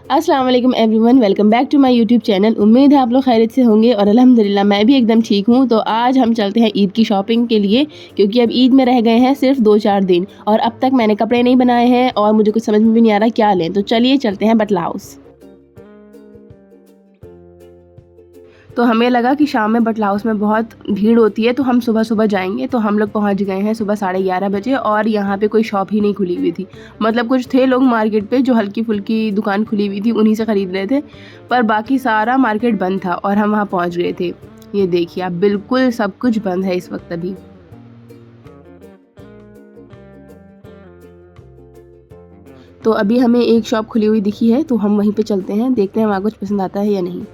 अस्सलाम वालेकुम everyone, welcome back to my YouTube channel. उम्मीद है आप लोग खैरियत से होंगे और अल्हम्दुलिल्लाह मैं भी एकदम ठीक हूँ। तो आज हम चलते हैं ईद की शॉपिंग के लिए, क्योंकि अब ईद में रह गए हैं सिर्फ 2-4 दिन और अब तक मैंने कपड़े नहीं बनाए हैं और मुझे कुछ समझ में भी नहीं आ रहा क्या लें। तो चलिए चलते हैं बटला हाउस। तो हमें लगा कि शाम में बटला हाउस में बहुत भीड़ होती है, तो हम सुबह सुबह जाएंगे। तो हम लोग पहुंच गए हैं सुबह 11:30 बजे और यहाँ पे कोई शॉप ही नहीं खुली हुई थी। मतलब कुछ थे लोग मार्केट पे जो हल्की फुल्की दुकान खुली हुई थी, उन्हीं से ख़रीद रहे थे, पर बाकी सारा मार्केट बंद था और हम वहाँ पहुँच गए थे। ये देखिए आप, बिल्कुल सब कुछ बंद है इस वक्त अभी। तो अभी हमें एक शॉप खुली हुई दिखी है, तो हम वहीं पे चलते हैं, देखते हैं वहाँ कुछ पसंद आता है या नहीं।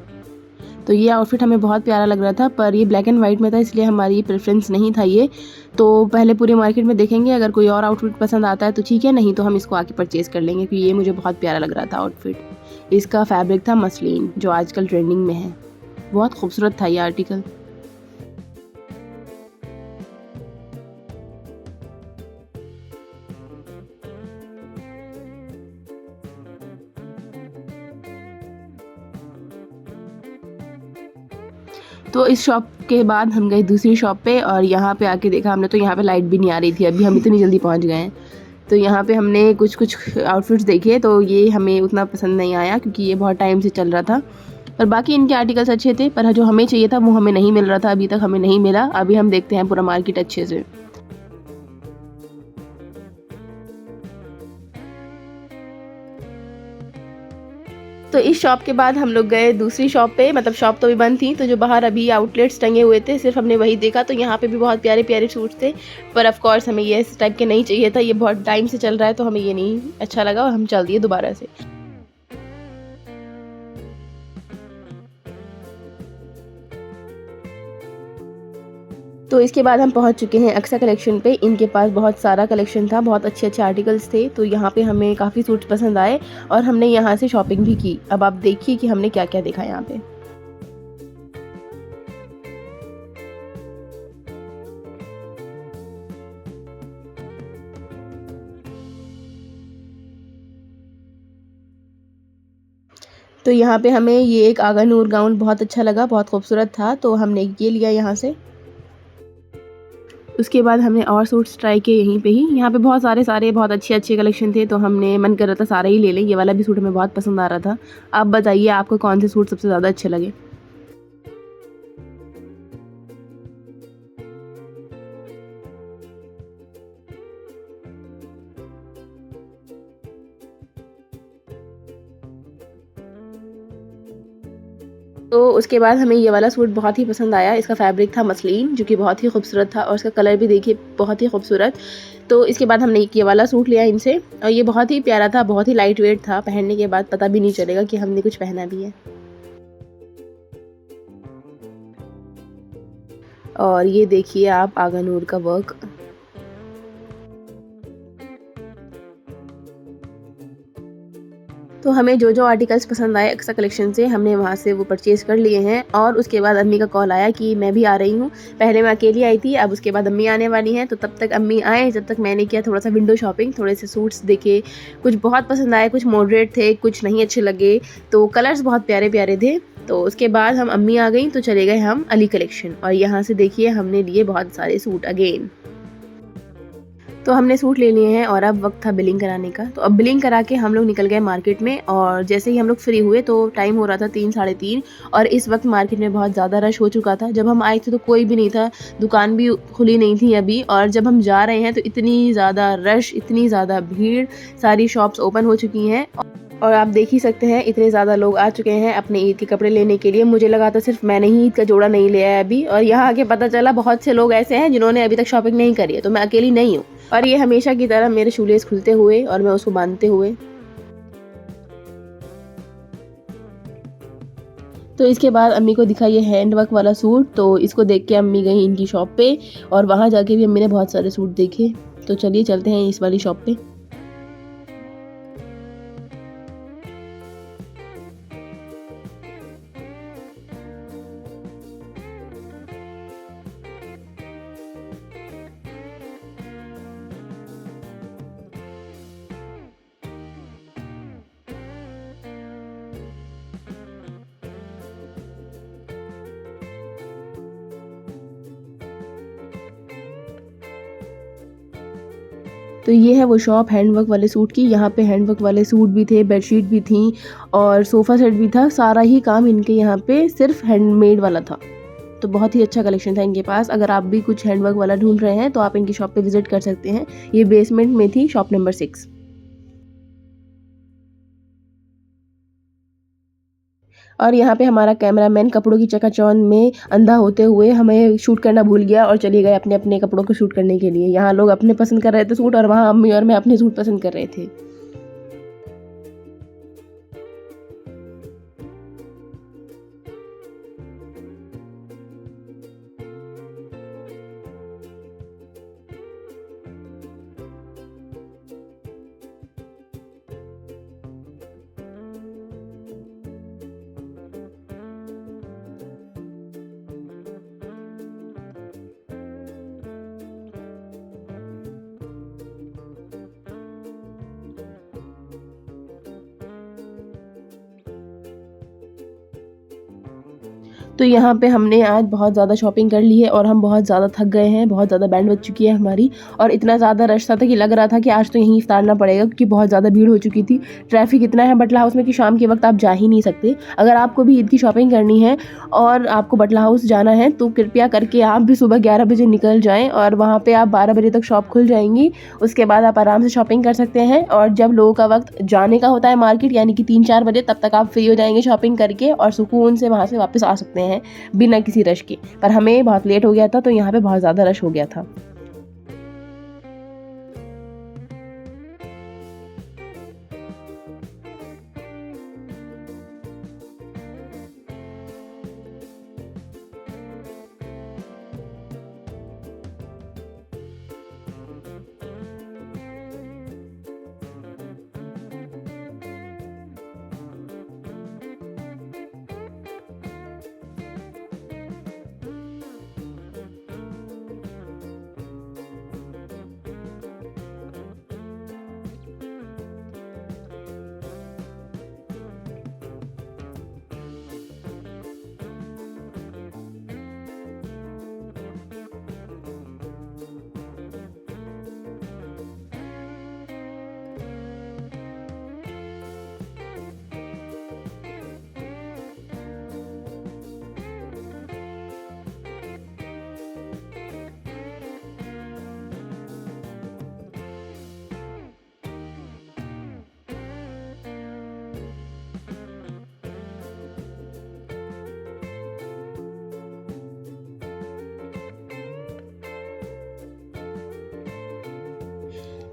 तो ये आउटफिट हमें बहुत प्यारा लग रहा था, पर ये ब्लैक एंड वाइट में था, इसलिए हमारी प्रेफरेंस नहीं था ये। तो पहले पूरे मार्केट में देखेंगे, अगर कोई और आउटफिट पसंद आता है तो ठीक है, नहीं तो हम इसको आके परचेज़ कर लेंगे, क्योंकि ये मुझे बहुत प्यारा लग रहा था आउटफिट। इसका फैब्रिक था मसलिन, जो आजकल ट्रेंडिंग में है। बहुत खूबसूरत था ये आर्टिकल। तो इस शॉप के बाद हम गए दूसरी शॉप पे और यहाँ पे आके देखा हमने, तो यहाँ पे लाइट भी नहीं आ रही थी अभी, हम इतनी जल्दी पहुँच गए हैं। तो यहाँ पे हमने कुछ आउटफिट्स देखे, तो ये हमें उतना पसंद नहीं आया, क्योंकि ये बहुत टाइम से चल रहा था। पर बाकी इनके आर्टिकल्स अच्छे थे, पर जो हमें चाहिए था वो हमें नहीं मिल रहा था, अभी तक हमें नहीं मिला। अभी हम देखते हैं पूरा मार्केट अच्छे से। तो इस शॉप के बाद हम लोग गए दूसरी शॉप पे, मतलब शॉप तो भी बंद थी, तो जो बाहर अभी आउटलेट्स टंगे हुए थे सिर्फ हमने वही देखा। तो यहाँ पे भी बहुत प्यारे प्यारे सूट्स थे, पर ऑफ कोर्स हमें ये इस टाइप के नहीं चाहिए था, ये बहुत टाइम से चल रहा है, तो हमें ये नहीं अच्छा लगा और हम चल दिए दोबारा से। तो इसके बाद हम पहुंच चुके हैं अक्सा कलेक्शन पे। इनके पास बहुत सारा कलेक्शन था, बहुत अच्छे अच्छे आर्टिकल्स थे, तो यहाँ पे हमें काफ़ी सूट्स पसंद आए और हमने यहाँ से शॉपिंग भी की। अब आप देखिए कि हमने क्या क्या देखा यहाँ पे। तो यहाँ पे हमें ये एक आगा नूर गाउन बहुत अच्छा लगा, बहुत खूबसूरत था, तो हमने ये लिया यहाँ से। उसके बाद हमने और सूट्स ट्राई किए यहीं पे ही। यहाँ पे बहुत सारे बहुत अच्छे अच्छे कलेक्शन थे, तो हमने मन कर रहा था सारे ही ले लें। ये वाला भी सूट हमें बहुत पसंद आ रहा था। आप बताइए आपको कौन से सूट सबसे ज़्यादा अच्छे लगे। तो उसके बाद हमें ये वाला सूट बहुत ही पसंद आया। इसका फैब्रिक था मसलिन, जो कि बहुत ही खूबसूरत था और इसका कलर भी देखिए बहुत ही खूबसूरत। तो इसके बाद हमने ये वाला सूट लिया इनसे और ये बहुत ही प्यारा था, बहुत ही लाइट वेट था। पहनने के बाद पता भी नहीं चलेगा कि हमने कुछ पहना भी है। और ये देखिए आप आगा नूर का वर्क। तो हमें जो जो आर्टिकल्स पसंद आए अक्सा कलेक्शन से, हमने वहाँ से वो परचेज़ कर लिए हैं। और उसके बाद अम्मी का कॉल आया कि मैं भी आ रही हूँ। पहले मैं अकेली आई थी, अब उसके बाद अम्मी आने वाली हैं। तो तब तक अम्मी आए, जब तक मैंने किया थोड़ा सा विंडो शॉपिंग, थोड़े से सूट्स देखे। कुछ बहुत पसंद आए, कुछ मॉडरेट थे, कुछ नहीं अच्छे लगे, तो कलर्स बहुत प्यारे प्यारे थे। तो उसके बाद हम अम्मी आ गई तो चले गए हम अली कलेक्शन, और यहाँ से देखिए हमने लिए बहुत सारे सूट अगेन। तो हमने सूट ले लिए हैं और अब वक्त था बिलिंग कराने का। तो अब बिलिंग करा के हम लोग निकल गए मार्केट में, और जैसे ही हम लोग फ्री हुए तो टाइम हो रहा था 3 साढ़े 3, और इस वक्त मार्केट में बहुत ज़्यादा रश हो चुका था। जब हम आए थे तो कोई भी नहीं था, दुकान भी खुली नहीं थी अभी, और जब हम जा रहे हैं तो इतनी ज़्यादा रश, इतनी ज़्यादा भीड़, सारी शॉप्स ओपन हो चुकी हैं। और आप देख ही सकते हैं इतने ज़्यादा लोग आ चुके हैं अपने ईद के कपड़े लेने के लिए। मुझे लगा था सिर्फ मैंने ही ईद का जोड़ा नहीं लिया है अभी, और यहाँ आके पता चला बहुत से लोग ऐसे हैं जिन्होंने अभी तक शॉपिंग नहीं करी है, तो मैं अकेली नहीं हूँ। और ये हमेशा की तरह मेरे शूलेस खुलते हुए और मैं उसको बांधते हुए। तो इसके बाद अम्मी को दिखा ये हैंड वर्क वाला सूट, तो इसको देख के अम्मी गई इनकी शॉप पे और वहाँ जाके भी अम्मी ने बहुत सारे सूट देखे। तो चलिए चलते हैं इस वाली शॉप पे। तो ये है वो शॉप हैंडवर्क वाले सूट की। यहाँ पे हैंडवर्क वाले सूट भी थे, बेडशीट भी थी और सोफ़ा सेट भी था। सारा ही काम इनके यहाँ पे सिर्फ हैंडमेड वाला था। तो बहुत ही अच्छा कलेक्शन था इनके पास। अगर आप भी कुछ हैंडवर्क वाला ढूंढ रहे हैं तो आप इनकी शॉप पे विजिट कर सकते हैं। ये बेसमेंट में थी, शॉप नंबर 6। और यहाँ पे हमारा कैमरामैन कपड़ों की चकाचौंध में अंधा होते हुए हमें शूट करना भूल गया और चले गए अपने अपने कपड़ों को शूट करने के लिए। यहाँ लोग अपने पसंद कर रहे थे सूट और वहाँ अम्मी और मैं अपने सूट पसंद कर रहे थे। तो यहाँ पे हमने आज बहुत ज़्यादा शॉपिंग कर ली है और हम बहुत ज़्यादा थक गए हैं, बहुत ज़्यादा बैंड बज चुकी है हमारी और इतना ज़्यादा रश था कि लग रहा था कि आज तो यहीं इफ्तारना पड़ेगा क्योंकि बहुत ज़्यादा भीड़ हो चुकी थी। ट्रैफिक इतना है बटला हाउस में कि शाम के वक्त आप जा ही नहीं सकते। अगर आपको भी ईद की शॉपिंग करनी है और आपको बटला हाउस जाना है तो कृपया करके आप भी सुबह 11 बजे निकल जाएँ और वहाँ पर आप 12 बजे तक शॉप खुल जाएंगी। उसके बाद आप आराम से शॉपिंग कर सकते हैं और जब लोगों का वक्त जाने का होता है मार्केट यानी कि 3-4 बजे, तब तक आप फ्री हो जाएंगे शॉपिंग करके और सुकून से वहाँ से वापस आ सकते हैं बिना किसी रश के। पर हमें बहुत लेट हो गया था तो यहाँ पे बहुत ज़्यादा रश हो गया था।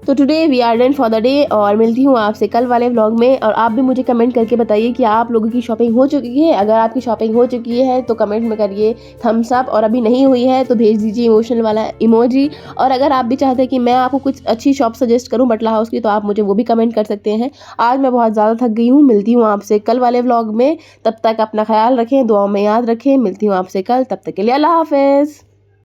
तो today we are done for the day और मिलती हूँ आपसे कल वाले व्लॉग में। और आप भी मुझे कमेंट करके बताइए कि आप लोगों की शॉपिंग हो चुकी है। अगर आपकी शॉपिंग हो चुकी है तो कमेंट में करिए थम्स अप और अभी नहीं हुई है तो भेज दीजिए इमोशनल वाला इमोजी। और अगर आप भी चाहते हैं कि मैं आपको कुछ अच्छी शॉप सजेस्ट करूँ बटला हाउस की तो आप मुझे वो भी कमेंट कर सकते हैं। आज मैं बहुत ज़्यादा थक गई हूँ। मिलती हूँ आपसे कल वाले व्लॉग में। तब तक अपना ख्याल रखें, दुआओं में याद रखें। मिलती हूँ आपसे कल, तब तक के लिए अल्लाह हाफिज़।